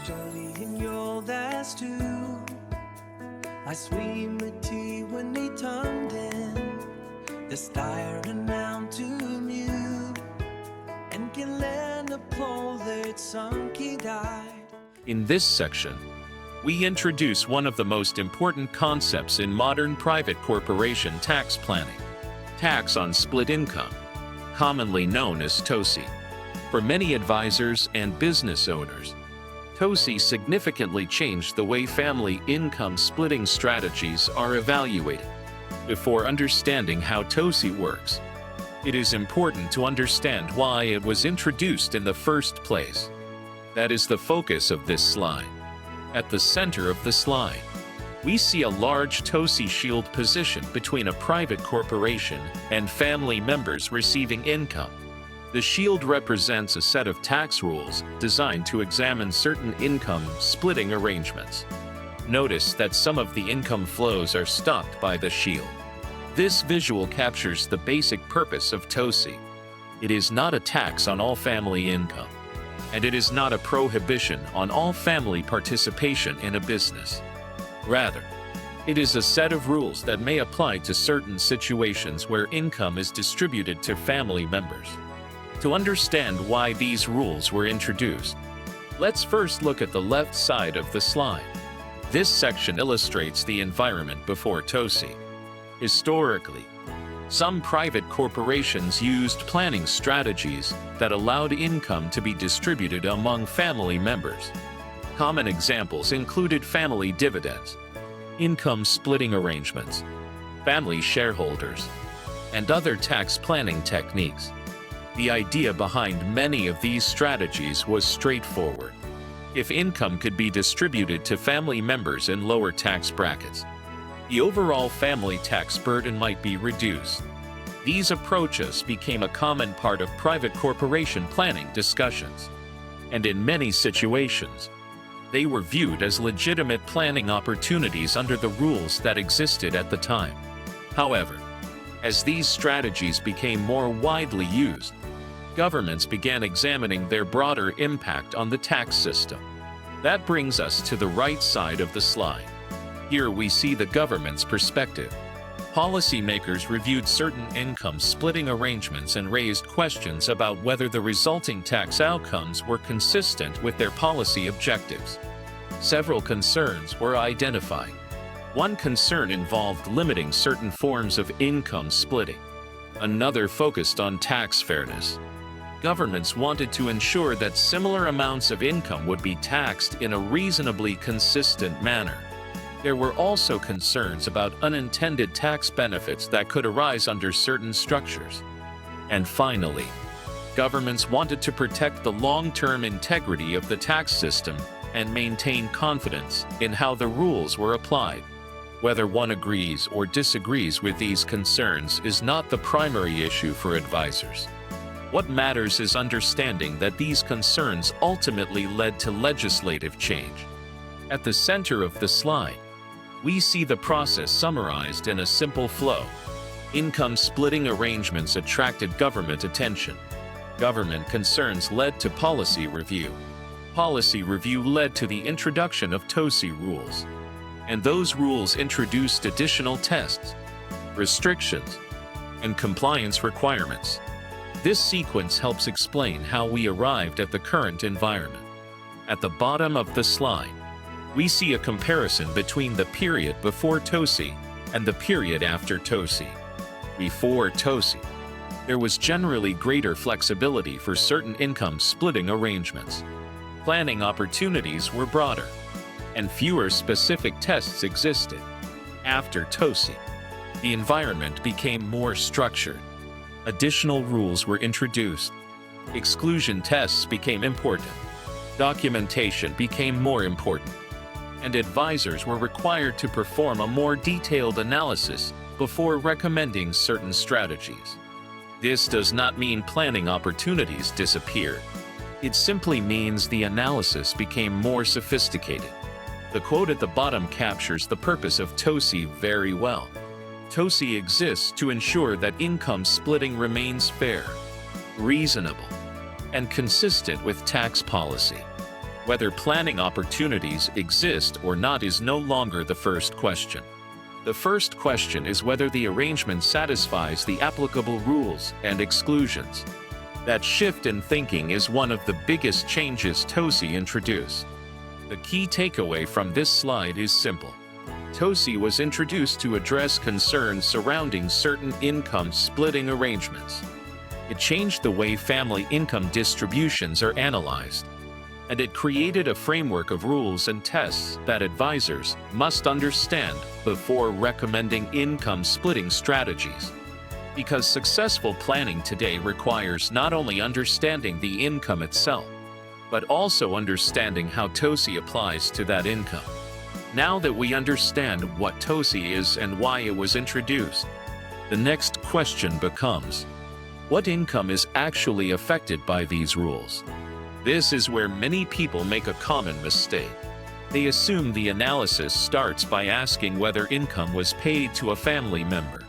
studying your last two. I swim with tea when they turned in. The staring down to mute. And can learn the pole that sunk he died. In this section, we introduce one of the most important concepts in modern private corporation tax planning: tax on split income, commonly known as TOSI. For many advisors and business owners, TOSI significantly changed the way family income splitting strategies are evaluated. Before understanding how TOSI works, it is important to understand why it was introduced in the first place. That is the focus of this slide. At the center of the slide, we see a large TOSI shield position between a private corporation and family members receiving income. The shield represents a set of tax rules designed to examine certain income splitting arrangements. Notice that some of the income flows are stopped by the shield. This visual captures the basic purpose of TOSI. It is not a tax on all family income, and it is not a prohibition on all family participation in a business. Rather, it is a set of rules that may apply to certain situations where income is distributed to family members. To understand why these rules were introduced, let's first look at the left side of the slide. This section illustrates the environment before TOSI. Historically, some private corporations used planning strategies that allowed income to be distributed among family members. Common examples included family dividends, income splitting arrangements, family shareholders, and other tax planning techniques. The idea behind many of these strategies was straightforward. If income could be distributed to family members in lower tax brackets, the overall family tax burden might be reduced. These approaches became a common part of private corporation planning discussions, and in many situations, they were viewed as legitimate planning opportunities under the rules that existed at the time. However, as these strategies became more widely used, governments began examining their broader impact on the tax system. That brings us to the right side of the slide. Here we see the government's perspective. Policymakers reviewed certain income splitting arrangements and raised questions about whether the resulting tax outcomes were consistent with their policy objectives. Several concerns were identified. One concern involved limiting certain forms of income splitting. Another focused on tax fairness. Governments wanted to ensure that similar amounts of income would be taxed in a reasonably consistent manner. There were also concerns about unintended tax benefits that could arise under certain structures. And finally, governments wanted to protect the long-term integrity of the tax system and maintain confidence in how the rules were applied. Whether one agrees or disagrees with these concerns is not the primary issue for advisors. What matters is understanding that these concerns ultimately led to legislative change. At the center of the slide, we see the process summarized in a simple flow. Income splitting arrangements attracted government attention. Government concerns led to policy review. Policy review led to the introduction of TOSI rules. And those rules introduced additional tests, restrictions, and compliance requirements. This sequence helps explain how we arrived at the current environment. At the bottom of the slide, we see a comparison between the period before TOSI and the period after TOSI. Before TOSI, there was generally greater flexibility for certain income splitting arrangements. Planning opportunities were broader, and fewer specific tests existed. After TOSI, the environment became more structured. Additional rules were introduced. Exclusion tests became important. Documentation became more important. And advisors were required to perform a more detailed analysis before recommending certain strategies. This does not mean planning opportunities disappeared. It simply means the analysis became more sophisticated. The quote at the bottom captures the purpose of TOSI very well. TOSI exists to ensure that income splitting remains fair, reasonable, and consistent with tax policy. Whether planning opportunities exist or not is no longer the first question. The first question is whether the arrangement satisfies the applicable rules and exclusions. That shift in thinking is one of the biggest changes TOSI introduced. The key takeaway from this slide is simple. TOSI was introduced to address concerns surrounding certain income splitting arrangements. It changed the way family income distributions are analyzed, and it created a framework of rules and tests that advisors must understand before recommending income splitting strategies. Because successful planning today requires not only understanding the income itself, but also understanding how TOSI applies to that income. Now that we understand what TOSI is and why it was introduced, the next question becomes, what income is actually affected by these rules? This is where many people make a common mistake. They assume the analysis starts by asking whether income was paid to a family member.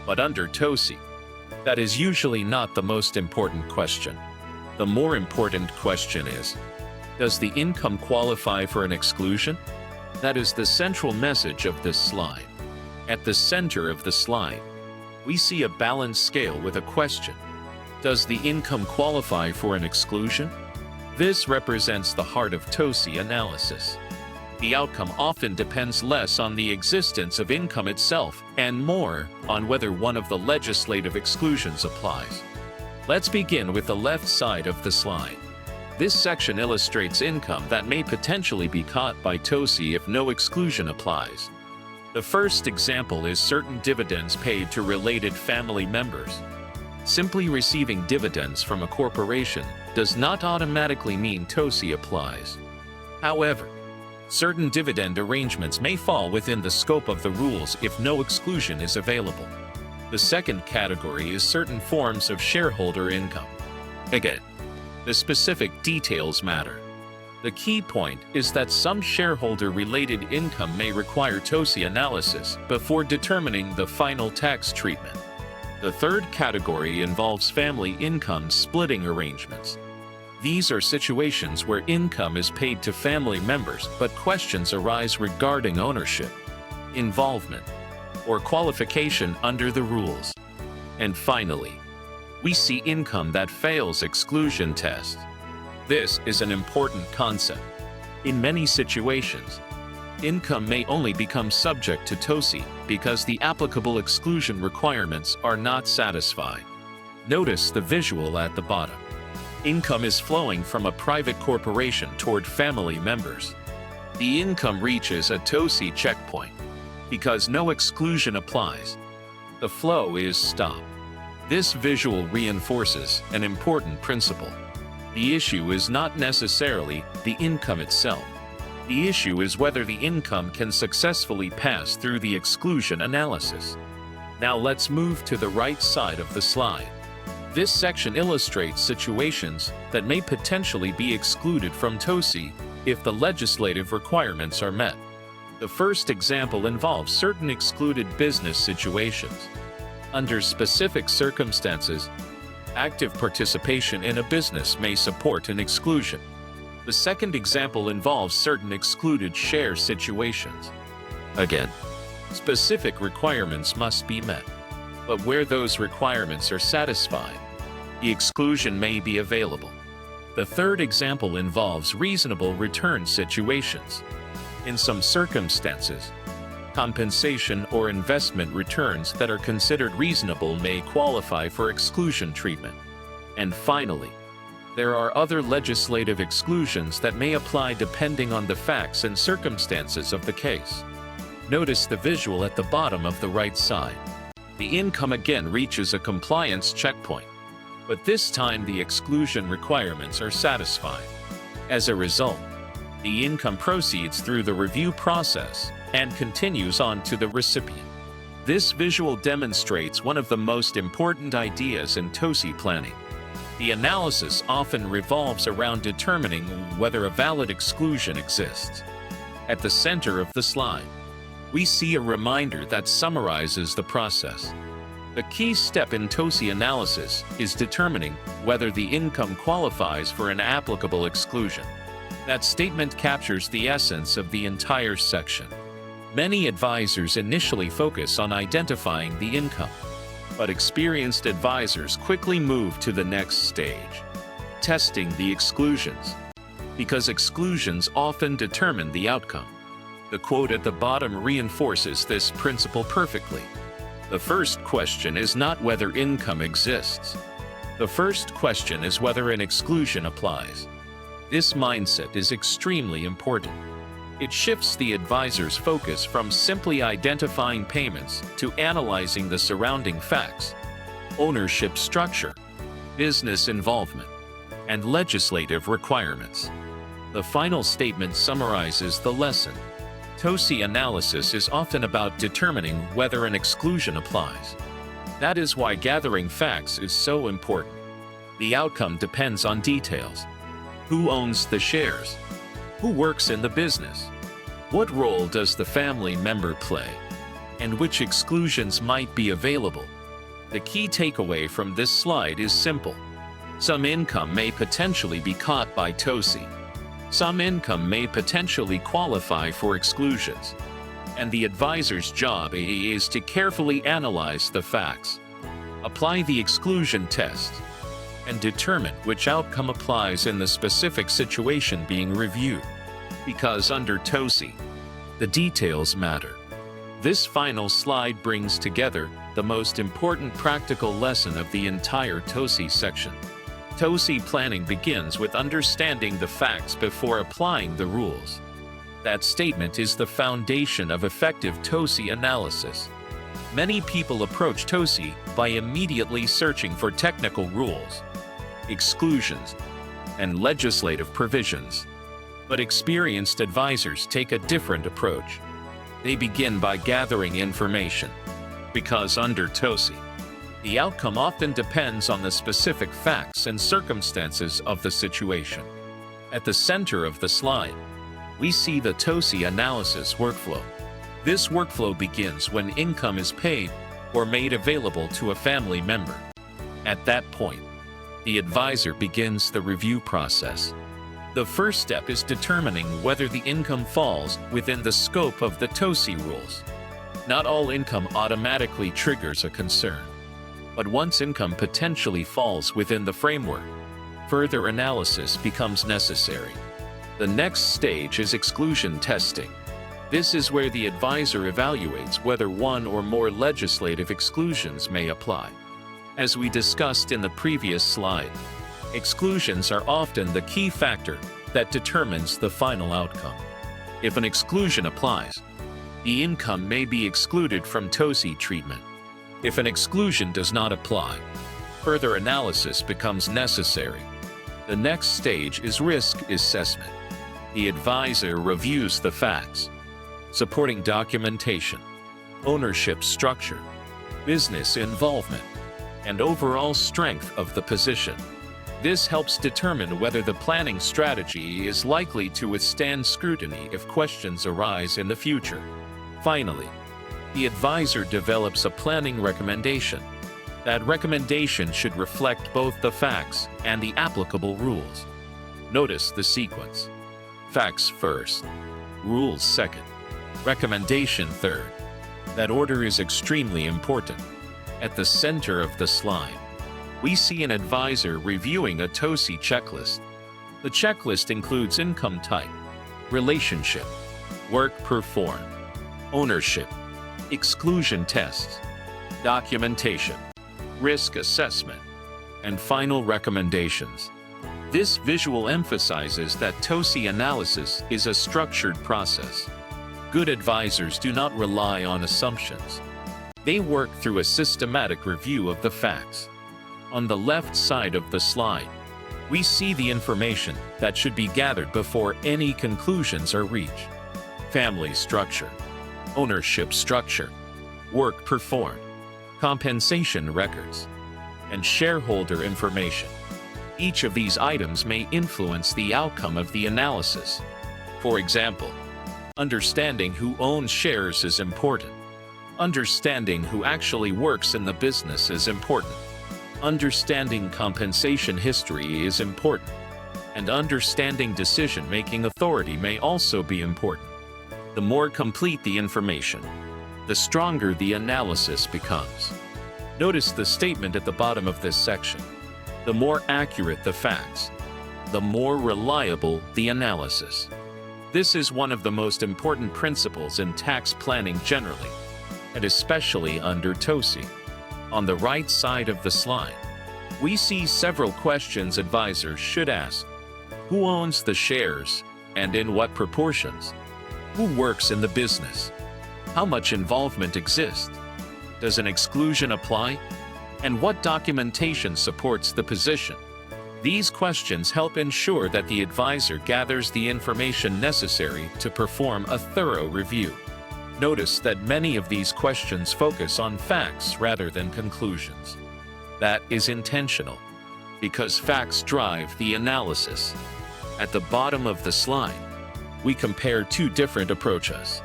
But under TOSI, that is usually not the most important question. The more important question is, does the income qualify for an exclusion? That is the central message of this slide. At the center of the slide, we see a balanced scale with a question. Does the income qualify for an exclusion? This represents the heart of TOSI analysis. The outcome often depends less on the existence of income itself and more on whether one of the legislative exclusions applies. Let's begin with the left side of the slide. This section illustrates income that may potentially be caught by TOSI if no exclusion applies. The first example is certain dividends paid to related family members. Simply receiving dividends from a corporation does not automatically mean TOSI applies. However, certain dividend arrangements may fall within the scope of the rules if no exclusion is available. The second category is certain forms of shareholder income. Again, the specific details matter. The key point is that some shareholder-related income may require TOSI analysis before determining the final tax treatment. The third category involves family income splitting arrangements. These are situations where income is paid to family members, but questions arise regarding ownership, involvement, or qualification under the rules. And finally, we see income that fails exclusion test. This is an important concept. In many situations, income may only become subject to TOSI because the applicable exclusion requirements are not satisfied. Notice the visual at the bottom. Income is flowing from a private corporation toward family members. The income reaches a TOSI checkpoint. Because no exclusion applies, the flow is stopped. This visual reinforces an important principle. The issue is not necessarily the income itself. The issue is whether the income can successfully pass through the exclusion analysis. Now let's move to the right side of the slide. This section illustrates situations that may potentially be excluded from TOSI if the legislative requirements are met. The first example involves certain excluded business situations. Under specific circumstances, active participation in a business may support an exclusion. The second example involves certain excluded share situations. Again, specific requirements must be met, but where those requirements are satisfied, the exclusion may be available. The third example involves reasonable return situations. In some circumstances, compensation or investment returns that are considered reasonable may qualify for exclusion treatment. And finally, there are other legislative exclusions that may apply depending on the facts and circumstances of the case. Notice the visual at the bottom of the right side. The income again reaches a compliance checkpoint, but this time the exclusion requirements are satisfied. As a result, the income proceeds through the review process and continues on to the recipient. This visual demonstrates one of the most important ideas in TOSI planning. The analysis often revolves around determining whether a valid exclusion exists. At the center of the slide, we see a reminder that summarizes the process. The key step in TOSI analysis is determining whether the income qualifies for an applicable exclusion. That statement captures the essence of the entire section. Many advisors initially focus on identifying the income, but experienced advisors quickly move to the next stage, testing the exclusions, because exclusions often determine the outcome. The quote at the bottom reinforces this principle perfectly. The first question is not whether income exists. The first question is whether an exclusion applies. This mindset is extremely important. It shifts the advisor's focus from simply identifying payments to analyzing the surrounding facts, ownership structure, business involvement, and legislative requirements. The final statement summarizes the lesson. TOSI analysis is often about determining whether an exclusion applies. That is why gathering facts is so important. The outcome depends on details. Who owns the shares? Who works in the business? What role does the family member play? And which exclusions might be available? The key takeaway from this slide is simple. Some income may potentially be caught by TOSI. Some income may potentially qualify for exclusions. And the advisor's job is to carefully analyze the facts, apply the exclusion test, and determine which outcome applies in the specific situation being reviewed. Because under TOSI, the details matter. This final slide brings together the most important practical lesson of the entire TOSI section. TOSI planning begins with understanding the facts before applying the rules. That statement is the foundation of effective TOSI analysis. Many people approach TOSI by immediately searching for technical rules, exclusions, and legislative provisions. But experienced advisors take a different approach. They begin by gathering information. Because under TOSI, the outcome often depends on the specific facts and circumstances of the situation. At the center of the slide, we see the TOSI analysis workflow. This workflow begins when income is paid or made available to a family member. At that point, the advisor begins the review process. The first step is determining whether the income falls within the scope of the TOSI rules. Not all income automatically triggers a concern. But once income potentially falls within the framework, further analysis becomes necessary. The next stage is exclusion testing. This is where the advisor evaluates whether one or more legislative exclusions may apply. As we discussed in the previous slide, exclusions are often the key factor that determines the final outcome. If an exclusion applies, the income may be excluded from TOSI treatment. If an exclusion does not apply, further analysis becomes necessary. The next stage is risk assessment. The advisor reviews the facts, supporting documentation, ownership structure, business involvement, and overall strength of the position. This helps determine whether the planning strategy is likely to withstand scrutiny if questions arise in the future. Finally, the advisor develops a planning recommendation. That recommendation should reflect both the facts and the applicable rules. Notice the sequence. Facts first, rules second, recommendation third. That order is extremely important. At the center of the slide, we see an advisor reviewing a TOSI checklist. The checklist includes income type, relationship, work performed, ownership, exclusion tests, documentation, risk assessment, and final recommendations. This visual emphasizes that TOSI analysis is a structured process. Good advisors do not rely on assumptions. They work through a systematic review of the facts. On the left side of the slide, we see the information that should be gathered before any conclusions are reached. Family structure, ownership structure, work performed, compensation records, and shareholder information. Each of these items may influence the outcome of the analysis. For example, understanding who owns shares is important. Understanding who actually works in the business is important. Understanding compensation history is important. and understanding decision-making authority may also be important. The more complete the information, the stronger the analysis becomes. Notice the statement at the bottom of this section. The more accurate the facts, the more reliable the analysis. This is one of the most important principles in tax planning generally, and especially under TOSI. On the right side of the slide, we see several questions advisors should ask. Who owns the shares, and in what proportions? Who works in the business? How much involvement exists? Does an exclusion apply? And what documentation supports the position? These questions help ensure that the advisor gathers the information necessary to perform a thorough review. Notice that many of these questions focus on facts rather than conclusions. That is intentional, because facts drive the analysis. At the bottom of the slide, we compare two different approaches.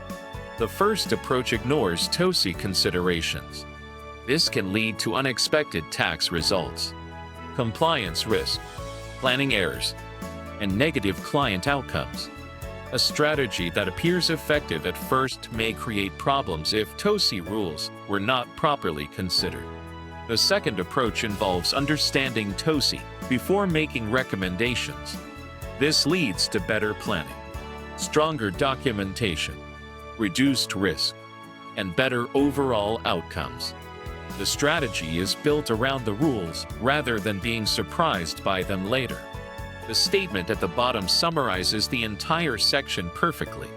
The first approach ignores TOSI considerations. This can lead to unexpected tax results, compliance risk, planning errors, and negative client outcomes. A strategy that appears effective at first may create problems if TOSI rules were not properly considered. The second approach involves understanding TOSI before making recommendations. This leads to better planning, stronger documentation, reduced risk, and better overall outcomes. The strategy is built around the rules rather than being surprised by them later. The statement at the bottom summarizes the entire section perfectly.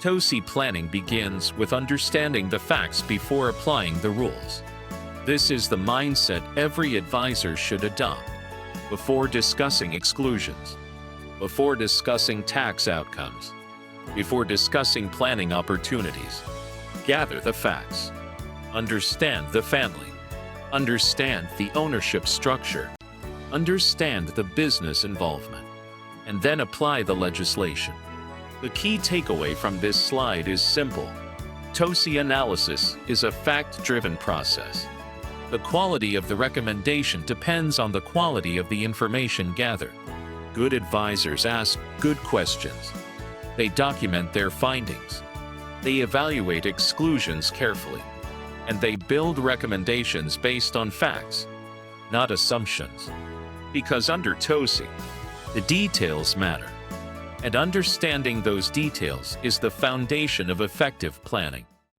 TOSI planning begins with understanding the facts before applying the rules. This is the mindset every advisor should adopt. Before discussing exclusions, before discussing tax outcomes, before discussing planning opportunities, gather the facts. Understand the family. Understand the ownership structure. Understand the business involvement. And then apply the legislation. The key takeaway from this slide is simple. TOSI analysis is a fact-driven process. The quality of the recommendation depends on the quality of the information gathered. Good advisors ask good questions. They document their findings. They evaluate exclusions carefully. And they build recommendations based on facts, not assumptions. Because under TOSI, the details matter. And understanding those details is the foundation of effective planning.